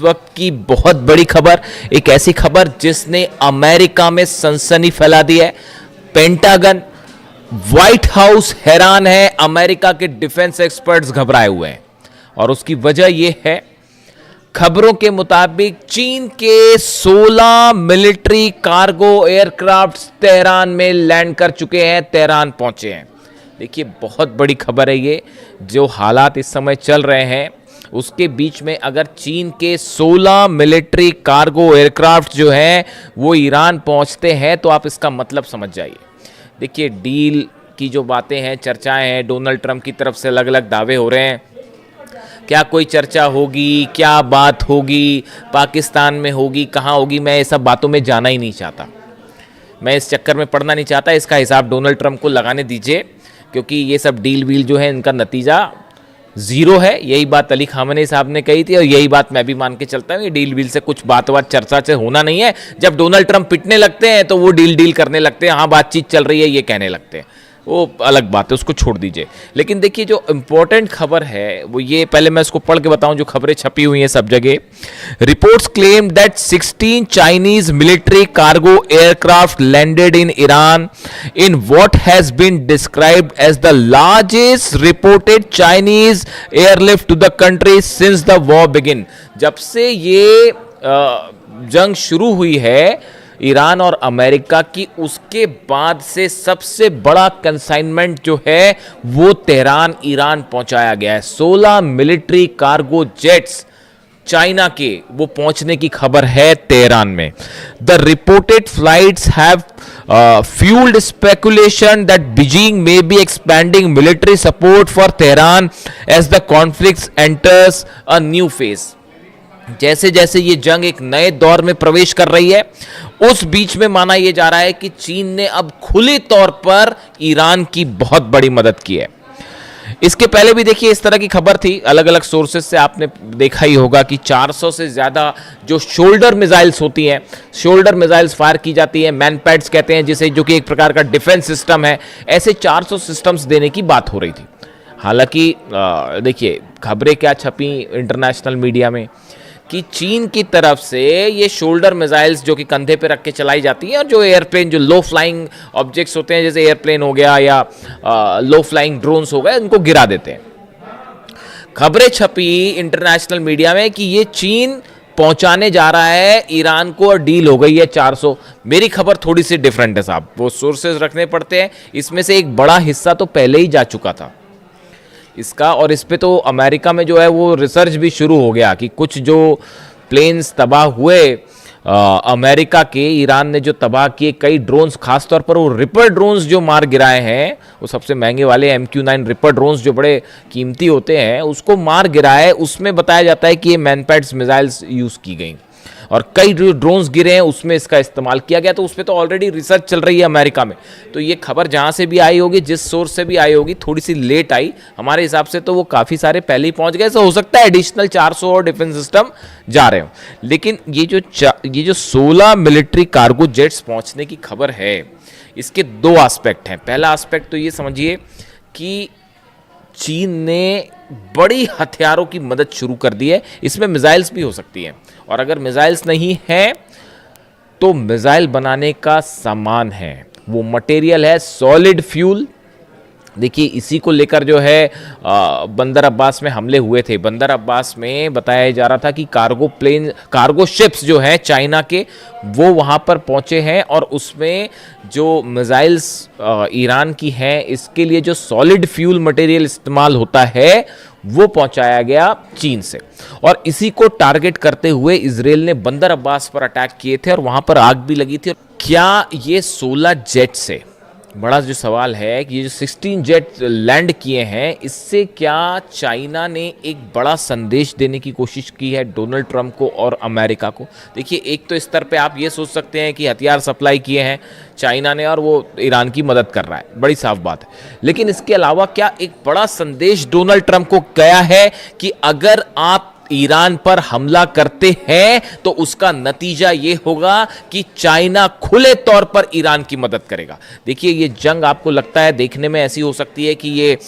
वक्त की बहुत बड़ी खबर, एक ऐसी खबर जिसने अमेरिका में सनसनी फैला दी है। पेंटागन, व्हाइट हाउस हैरान है, अमेरिका के डिफेंस एक्सपर्ट्स घबराए हुए हैं और उसकी वजह यह है, खबरों के मुताबिक चीन के 16 मिलिट्री कार्गो एयरक्राफ्ट तेहरान में लैंड कर चुके हैं, तेहरान पहुंचे हैं। देखिए, बहुत बड़ी खबर है ये। जो हालात इस समय चल रहे हैं उसके बीच में अगर चीन के 16 मिलिट्री कार्गो एयरक्राफ्ट जो हैं वो ईरान पहुंचते हैं तो आप इसका मतलब समझ जाइए। देखिए, डील की जो बातें हैं, चर्चाएं हैं, डोनाल्ड ट्रंप की तरफ से अलग अलग दावे हो रहे हैं। क्या कोई चर्चा होगी, क्या बात होगी, पाकिस्तान में होगी, कहाँ होगी, मैं ये सब बातों में जाना ही नहीं चाहता। मैं इस चक्कर में पड़ना नहीं चाहता। इसका हिसाब डोनाल्ड ट्रंप को लगाने दीजिए, क्योंकि ये सब डील वील जो है इनका नतीजा जीरो है। यही बात अली खामनेई साहब ने कही थी और यही बात मैं भी मान के चलता हूँ। ये डील वील से कुछ बात चर्चा से होना नहीं है। जब डोनाल्ड ट्रंप पिटने लगते हैं तो वो डील करने लगते हैं, हाँ बातचीत चल रही है ये कहने लगते हैं, वो अलग बात है, उसको छोड़ दीजिए। लेकिन देखिए, जो इंपॉर्टेंट खबर है वो ये, पहले मैं इसको पढ़ के बताऊं जो खबरें छपी हुई हैं सब जगह। Reports claim that 16 Chinese military cargo aircraft landed in Iran in what has been described as the largest reported Chinese airlift to the country since the war begin. जब से ये जंग शुरू हुई है ईरान और अमेरिका की, उसके बाद से सबसे बड़ा कंसाइनमेंट जो है वो तेहरान ईरान पहुंचाया गया है। 16 मिलिट्री कार्गो जेट्स चाइना के वो पहुंचने की खबर है तेहरान में। The reported flights have fueled speculation that Beijing may be expanding military support for Tehran as the conflict enters a new phase। जैसे जैसे ये जंग एक नए दौर में प्रवेश कर रही है, उस बीच में माना यह जा रहा है कि चीन ने अब खुले तौर पर ईरान की बहुत बड़ी मदद की है। इसके पहले भी देखिए इस तरह की खबर थी, अलग अलग सोर्सेज से आपने देखा ही होगा कि 400 से ज्यादा जो शोल्डर मिसाइल्स होती हैं, शोल्डर मिसाइल्स फायर की जाती है, मैनपैड्स कहते हैं जिसे, जो कि एक प्रकार का डिफेंस सिस्टम है, ऐसे 400 सिस्टम्स देने की बात हो रही थी। हालांकि देखिए, खबरें क्या छपी इंटरनेशनल मीडिया में कि चीन की तरफ से ये शोल्डर मिसाइल्स जो कि कंधे पे रख के चलाई जाती हैं और जो एयरप्लेन, जो लो फ्लाइंग ऑब्जेक्ट्स होते हैं जैसे एयरप्लेन हो गया या लो फ्लाइंग ड्रोन्स हो गए, उनको गिरा देते हैं। खबरें छपी इंटरनेशनल मीडिया में कि ये चीन पहुंचाने जा रहा है ईरान को और डील हो गई है 400। मेरी खबर थोड़ी सी डिफरेंट है साहब, वो सोर्सेज रखने पड़ते हैं। इसमें से एक बड़ा हिस्सा तो पहले ही जा चुका था इसका, और इस पे तो अमेरिका में जो है वो रिसर्च भी शुरू हो गया कि कुछ जो प्लेन्स तबाह हुए अमेरिका के, ईरान ने जो तबाह किए कई ड्रोन्स, खासतौर पर वो रिपर ड्रोन्स जो मार गिराए हैं, वो सबसे महंगे वाले MQ-9 रिपर ड्रोन्स जो बड़े कीमती होते हैं, उसको मार गिराए। उसमें बताया जाता है कि ये मैनपैड्स मिसाइल्स यूज़ की गई और कई जो ड्रोन्स गिरे हैं उसमें इसका इस्तेमाल किया गया। तो उस पर तो ऑलरेडी रिसर्च चल रही है अमेरिका में। तो ये खबर जहां से भी आई होगी, जिस सोर्स से भी आई होगी, थोड़ी सी लेट आई हमारे हिसाब से, तो वो काफ़ी सारे पहले ही पहुंच गए। तो हो सकता है एडिशनल 400 और डिफेंस सिस्टम जा रहे हो। लेकिन ये जो 16 मिलिट्री कार्गो जेट्स पहुंचने की खबर है, इसके दो एस्पेक्ट हैं। पहला एस्पेक्ट तो ये समझिए कि चीन ने बड़ी हथियारों की मदद शुरू कर दी है। इसमें मिसाइल्स भी हो सकती हैं, और अगर मिसाइल्स नहीं है तो मिसाइल बनाने का सामान है, वो मटेरियल है सॉलिड फ्यूल। देखिए, इसी को लेकर जो है बंदर अब्बास में हमले हुए थे। बंदर अब्बास में बताया जा रहा था कि कार्गो शिप्स जो हैं चाइना के, वो वहाँ पर पहुँचे हैं और उसमें जो मिसाइल्स ईरान की हैं, इसके लिए जो सॉलिड फ्यूल मटेरियल इस्तेमाल होता है वो पहुंचाया गया चीन से। और इसी को टारगेट करते हुए इजराइल ने बंदर अब्बास पर अटैक किए थे और वहाँ पर आग भी लगी थी। क्या ये 16 जेट से, बड़ा जो सवाल है कि ये जो 16 जेट लैंड किए हैं, इससे क्या चाइना ने एक बड़ा संदेश देने की कोशिश की है डोनाल्ड ट्रंप को और अमेरिका को? देखिए, एक तो स्तर पे आप ये सोच सकते हैं कि हथियार सप्लाई किए हैं चाइना ने और वो ईरान की मदद कर रहा है, बड़ी साफ बात है। लेकिन इसके अलावा क्या एक बड़ा संदेश डोनाल्ड ट्रंप को गया है कि अगर आप ईरान पर हमला करते हैं तो उसका नतीजा यह होगा कि चाइना खुले तौर पर ईरान की मदद करेगा। देखिए, ये जंग आपको लगता है देखने में ऐसी हो सकती है कि ये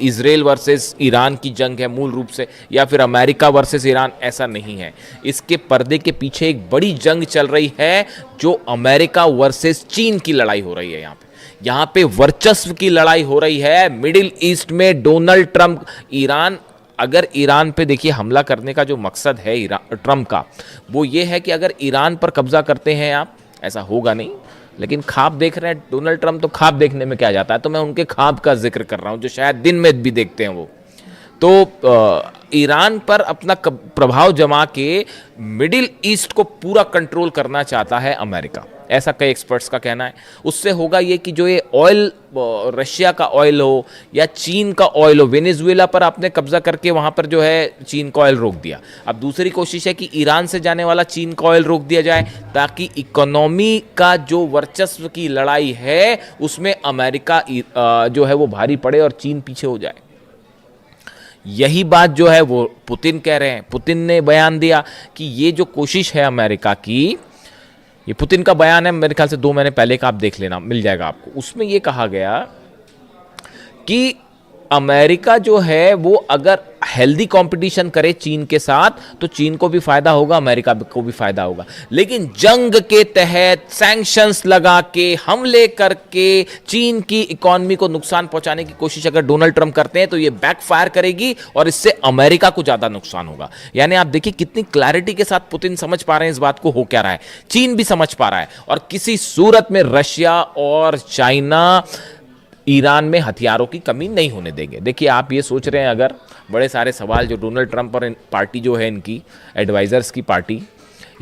इजराइल वर्सेस ईरान की जंग है मूल रूप से, या फिर अमेरिका वर्सेस ईरान, ऐसा नहीं है। इसके पर्दे के पीछे एक बड़ी जंग चल रही है जो अमेरिका वर्सेस चीन की लड़ाई हो रही है। यहां पे वर्चस्व की लड़ाई हो रही है मिडिल ईस्ट में। डोनाल्ड ट्रंप, ईरान, अगर ईरान पे देखिए हमला करने का जो मकसद है ट्रंप का, वो ये है कि अगर ईरान पर कब्जा करते हैं आप, ऐसा होगा नहीं, लेकिन ख्वाब देख रहे हैं डोनाल्ड ट्रंप, तो ख्वाब देखने में क्या जाता है, तो मैं उनके ख्वाब का जिक्र कर रहा हूं जो शायद दिन में भी देखते हैं वो। तो ईरान पर अपना प्रभाव जमा के मिडिल ईस्ट को पूरा कंट्रोल करना चाहता है अमेरिका, ऐसा कई एक्सपर्ट्स का कहना है। उससे होगा ये कि जो ये ऑयल, रशिया का ऑयल हो या चीन का ऑयल हो, वेनेजुएला पर आपने कब्जा करके वहां पर जो है चीन का ऑयल रोक दिया। अब दूसरी कोशिश है कि ईरान से जाने वाला चीन का ऑयल रोक दिया जाए, ताकि इकोनॉमी का जो वर्चस्व की लड़ाई है उसमें अमेरिका जो है वो भारी पड़े और चीन पीछे हो जाए। यही बात जो है वो पुतिन कह रहे हैं। पुतिन ने बयान दिया कि ये जो कोशिश है अमेरिका की, ये पुतिन का बयान है, मेरे ख्याल से 2 महीने पहले का, आप देख लेना, मिल जाएगा आपको। उसमें ये कहा गया कि अमेरिका जो है वो अगर हेल्दी कंपटीशन करे चीन के साथ तो चीन को भी फायदा होगा, अमेरिका को भी फायदा होगा। लेकिन जंग के तहत सैंक्शंस लगा के, हमले करके चीन की इकोनॉमी को नुकसान पहुंचाने की कोशिश अगर डोनाल्ड ट्रंप करते हैं तो ये बैकफायर करेगी और इससे अमेरिका को ज्यादा नुकसान होगा। यानी आप देखिए कितनी क्लैरिटी के साथ पुतिन समझ पा रहे हैं इस बात को हो क्या रहा है, चीन भी समझ पा रहा है, और किसी सूरत में रशिया और चाइना ईरान में हथियारों की कमी नहीं होने देंगे। देखिए, आप ये सोच रहे हैं, अगर बड़े सारे सवाल जो डोनाल्ड ट्रंप और पार्टी जो है इनकी एडवाइजर्स की पार्टी,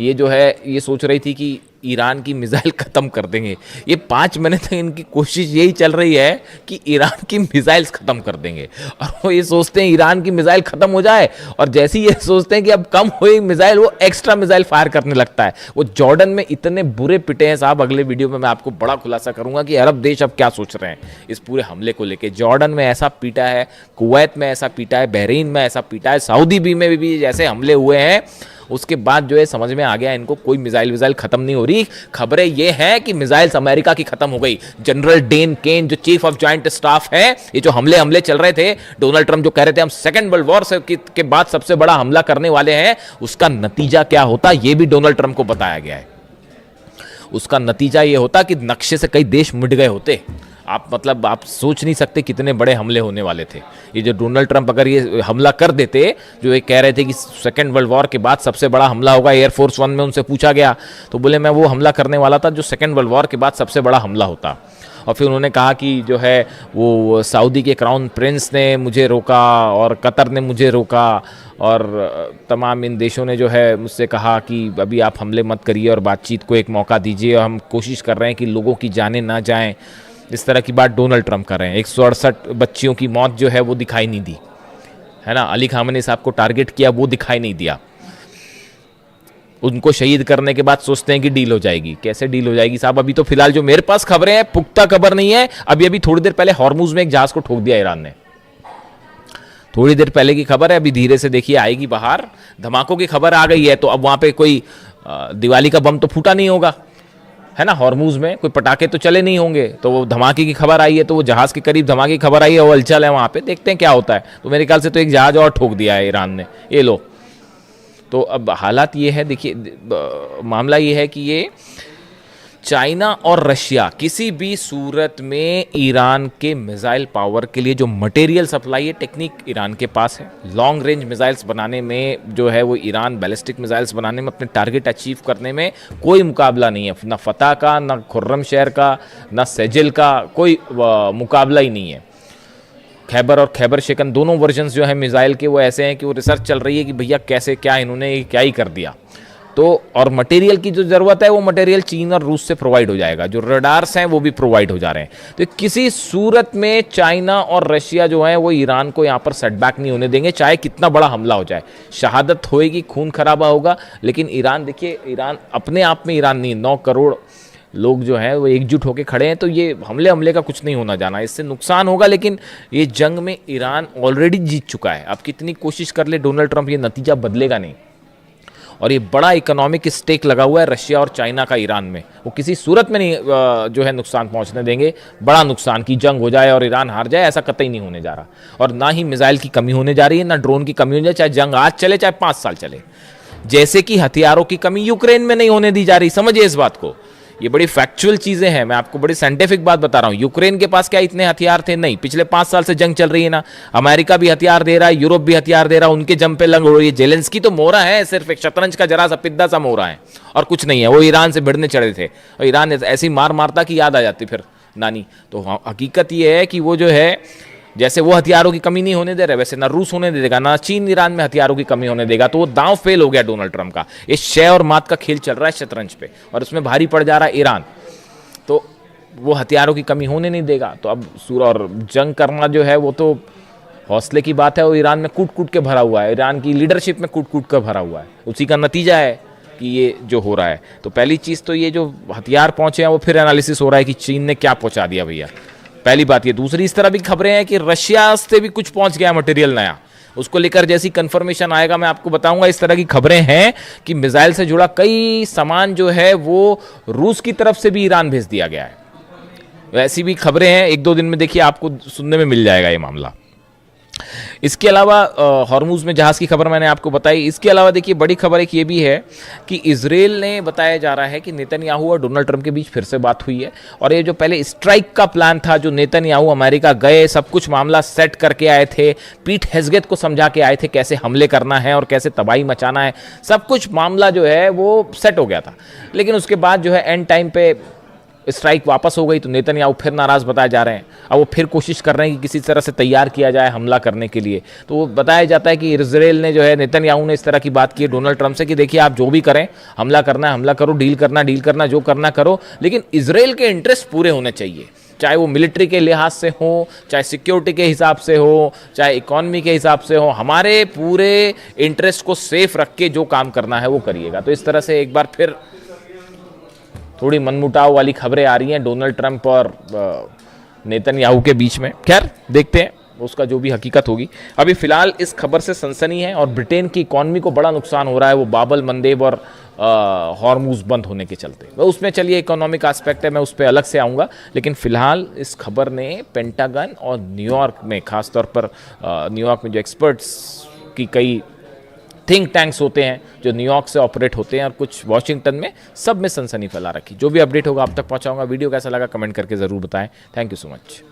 ये जो है ये सोच रही थी कि ईरान की मिसाइल ख़त्म कर देंगे। ये 5 महीने तक इनकी कोशिश यही चल रही है कि ईरान की मिसाइल्स ख़त्म कर देंगे, और वो ये सोचते हैं ईरान की मिसाइल ख़त्म हो जाए, और जैसे ही ये सोचते हैं कि अब कम हुई मिसाइल, वो एक्स्ट्रा मिसाइल फायर करने लगता है। वो जॉर्डन में इतने बुरे पिटे हैं साहब, अगले वीडियो में मैं आपको बड़ा खुलासा करूंगा कि अरब देश अब क्या सोच रहे हैं इस पूरे हमले को लेकर। जॉर्डन में ऐसा पीटा है, कुवैत में ऐसा पीटा है, बहरीन में ऐसा पीटा है, सऊदी भी में भी जैसे हमले हुए हैं, उसके बाद जो है समझ में आ गया इनको कोई मिसाइल विसाइल खत्म नहीं हो रही। खबरें ये हैं कि मिसाइल्स अमेरिका की खत्म हो गई। जनरल डेन केन जो चीफ ऑफ जॉइंट स्टाफ है, ये जो हमले चल रहे थे, डोनाल्ड ट्रंप जो कह रहे थे हम सेकेंड वर्ल्ड वॉर के बाद सबसे बड़ा हमला करने वाले हैं, उसका नतीजा क्या होता ये भी डोनाल्ड ट्रंप को बताया गया है। उसका नतीजा ये होता कि नक्शे से कई देश मिट गए होते। आप सोच नहीं सकते कितने बड़े हमले होने वाले थे। ये जो डोनाल्ड ट्रंप अगर ये हमला कर देते, जो ये कह रहे थे कि सेकेंड वर्ल्ड वॉर के बाद सबसे बड़ा हमला होगा, एयरफोर्स 1 में उनसे पूछा गया तो बोले मैं वो हमला करने वाला था जो सेकेंड वर्ल्ड वॉर के बाद सबसे बड़ा हमला होता। और फिर उन्होंने कहा कि जो है वो सऊदी के क्राउन प्रिंस ने मुझे रोका और कतर ने मुझे रोका, और तमाम इन देशों ने जो है मुझसे कहा कि अभी आप हमले मत करिए और बातचीत को एक मौका दीजिए, और हम कोशिश कर रहे हैं कि लोगों की जानें ना जाएं। इस तरह की बात डोनाल्ड ट्रंप कर रहे हैं। 168 बच्चियों की मौत जो है वो दिखाई नहीं दी, है ना। अली खामनी साहब को टारगेट किया, वो दिखाई नहीं दिया। उनको शहीद करने के बाद सोचते हैं कि डील हो जाएगी। कैसे डील हो जाएगी साहब? अभी तो फिलहाल जो मेरे पास खबरें हैं, पुख्ता खबर नहीं है, अभी थोड़ी देर पहले हॉर्मुज में एक जहाज को ठोक दिया ईरान ने। थोड़ी देर पहले की खबर है, अभी धीरे से देखिए आएगी बाहर। धमाकों की खबर आ गई है, तो अब वहां पे कोई दिवाली का बम तो फूटा नहीं होगा, है ना। हॉर्मुज में कोई पटाखे तो चले नहीं होंगे, तो वो धमाके की खबर आई है, तो वो जहाज के करीब धमाके की खबर आई है, वो हलचल है वहां पे, देखते हैं क्या होता है। तो मेरे ख्याल से तो एक जहाज और ठोक दिया है ईरान ने, ये लो। तो अब हालात ये है, देखिए मामला ये है कि ये चाइना और रशिया किसी भी सूरत में ईरान के मिसाइल पावर के लिए जो मटेरियल सप्लाई है, टेक्निक ईरान के पास है। लॉन्ग रेंज मिसाइल्स बनाने में जो है वो ईरान बैलिस्टिक मिसाइल्स बनाने में, अपने टारगेट अचीव करने में कोई मुकाबला नहीं है। ना फतह का, ना खुर्रमशहर का, ना सेजिल का, कोई मुकाबला ही नहीं है। खैबर और खैबर शेकन दोनों वर्जन्स जो है मिसाइल के वो ऐसे हैं कि वो रिसर्च चल रही है कि भैया कैसे क्या इन्होंने क्या ही कर दिया। तो और मटेरियल की जो ज़रूरत है वो मटेरियल चीन और रूस से प्रोवाइड हो जाएगा, जो रडार्स हैं वो भी प्रोवाइड हो जा रहे हैं। तो किसी सूरत में चाइना और रशिया जो है वो ईरान को यहाँ पर सेटबैक नहीं होने देंगे, चाहे कितना बड़ा हमला हो जाए। शहादत होएगी, खून खराबा होगा, लेकिन ईरान, देखिए ईरान अपने आप में ईरान नहीं, 9 करोड़ लोग जो हैं वो एकजुट होकर खड़े हैं, तो ये हमले का कुछ नहीं होना जाना, इससे नुकसान होगा, लेकिन ये जंग में ईरान ऑलरेडी जीत चुका है। अब कितनी कोशिश कर ले डोनाल्ड ट्रंप, ये नतीजा बदलेगा नहीं। और ये बड़ा इकोनॉमिक स्टेक लगा हुआ है रशिया और चाइना का ईरान में, वो किसी सूरत में नहीं जो है नुकसान पहुंचने देंगे। बड़ा नुकसान की जंग हो जाए और ईरान हार जाए, ऐसा कतई नहीं होने जा रहा। और ना ही मिसाइल की कमी होने जा रही है, ना ड्रोन की कमी होने जा रही, चाहे जंग आज चले चाहे 5 साल चले। जैसे कि हथियारों की कमी यूक्रेन में नहीं होने दी जा रही, समझिए इस बात को। ये बड़ी फैक्चुअल चीजें हैं, मैं आपको बड़ी साइंटिफिक बात बता रहा हूं। यूक्रेन के पास क्या इतने हथियार थे? नहीं। पिछले 5 साल से जंग चल रही है ना, अमेरिका भी हथियार दे रहा है, यूरोप भी हथियार दे रहा है, उनके जम पे लंग हो रही है। जेलेंस्की तो मोहरा है, सिर्फ एक शतरंज का जरा सा पिद्दा सा मोहरा है और कुछ नहीं है। वो ईरान से भिड़ने चढ़े थे और ईरान ऐसी मार मारता कि याद आ जाती फिर नानी। तो हकीकत ये है कि वो जो है, जैसे वो हथियारों की कमी नहीं होने दे रहे, वैसे ना रूस होने देगा, ना चीन ईरान में हथियारों की कमी होने देगा। तो वो दांव फेल हो गया डोनाल्ड ट्रंप का। ये शय और मात का खेल चल रहा है शतरंज पे, और उसमें भारी पड़ जा रहा है ईरान। तो वो हथियारों की कमी होने नहीं देगा। तो अब और जंग करना जो है वो तो हौसले की बात है। वो ईरान में कूट कूट के भरा हुआ है, ईरान की लीडरशिप में कूट कूट कर भरा हुआ है। उसी का नतीजा है कि ये जो हो रहा है। तो पहली चीज़ तो ये जो हथियार पहुंचे हैं वो फिर एनालिसिस हो रहा है कि चीन ने क्या पहुंचा दिया भैया, पहली बात ये। दूसरी, इस तरह भी खबरें हैं कि रशिया से भी कुछ पहुंच गया मटेरियल नया, उसको लेकर जैसी कंफर्मेशन आएगा मैं आपको बताऊंगा। इस तरह की खबरें हैं कि मिसाइल से जुड़ा कई सामान जो है वो रूस की तरफ से भी ईरान भेज दिया गया है। ऐसी भी खबरें हैं, 1-2 दिन में देखिए आपको सुनने में मिल जाएगा ये मामला। इसके अलावा हॉर्मुज में जहाज की खबर मैंने आपको बताई। इसके अलावा देखिए बड़ी खबर एक ये भी है कि इजराइल ने बताया जा रहा है कि नेतन्याहू और डोनाल्ड ट्रंप के बीच फिर से बात हुई है। और ये जो पहले स्ट्राइक का प्लान था, जो नेतन्याहू अमेरिका गए, सब कुछ मामला सेट करके आए थे, पीट हेग्सेथ को समझा के आए थे कैसे हमले करना है और कैसे तबाही मचाना है, सब कुछ मामला जो है वो सेट हो गया था। लेकिन उसके बाद जो है एंड टाइम पे स्ट्राइक वापस हो गई, तो नेतन्याहू फिर नाराज बताए जा रहे हैं। अब वो फिर कोशिश कर रहे हैं कि किसी तरह से तैयार किया जाए हमला करने के लिए। तो वो बताया जाता है कि इजराइल ने जो है, नेतन्याहू ने इस तरह की बात की है डोनाल्ड ट्रंप से कि देखिए आप जो भी करें, हमला करना है हमला करो, डील करना जो करना करो, लेकिन इजराइल के इंटरेस्ट पूरे होने चाहिए, चाहे वो मिलिट्री के लिहाज से हो, चाहे सिक्योरिटी के हिसाब से हो, चाहे इकोनॉमी के हिसाब से हो। हमारे पूरे इंटरेस्ट को सेफ रख के जो काम करना है वो करिएगा। तो इस तरह से एक बार फिर थोड़ी मनमुटाव वाली खबरें आ रही हैं डोनाल्ड ट्रंप और नेतन्याहू के बीच में। खैर देखते हैं उसका जो भी हकीकत होगी। अभी फिलहाल इस खबर से सनसनी है और ब्रिटेन की इकॉनमी को बड़ा नुकसान हो रहा है, वो बाबल मंदेब और हॉर्मुज बंद होने के चलते। वो उसमें चलिए इकोनॉमिक एस्पेक्ट है, मैं उस पर अलग से आऊँगा। लेकिन फिलहाल इस खबर ने पेंटागन और न्यूयॉर्क में, खासतौर पर न्यूयॉर्क में जो एक्सपर्ट्स की कई थिंक टैंक्स होते हैं जो न्यूयॉर्क से ऑपरेट होते हैं और कुछ वॉशिंगटन में, सब में सनसनी फैला रखी। जो भी अपडेट होगा आप तक पहुंचाऊंगा। वीडियो कैसा लगा कमेंट करके ज़रूर बताएं। Thank you so much.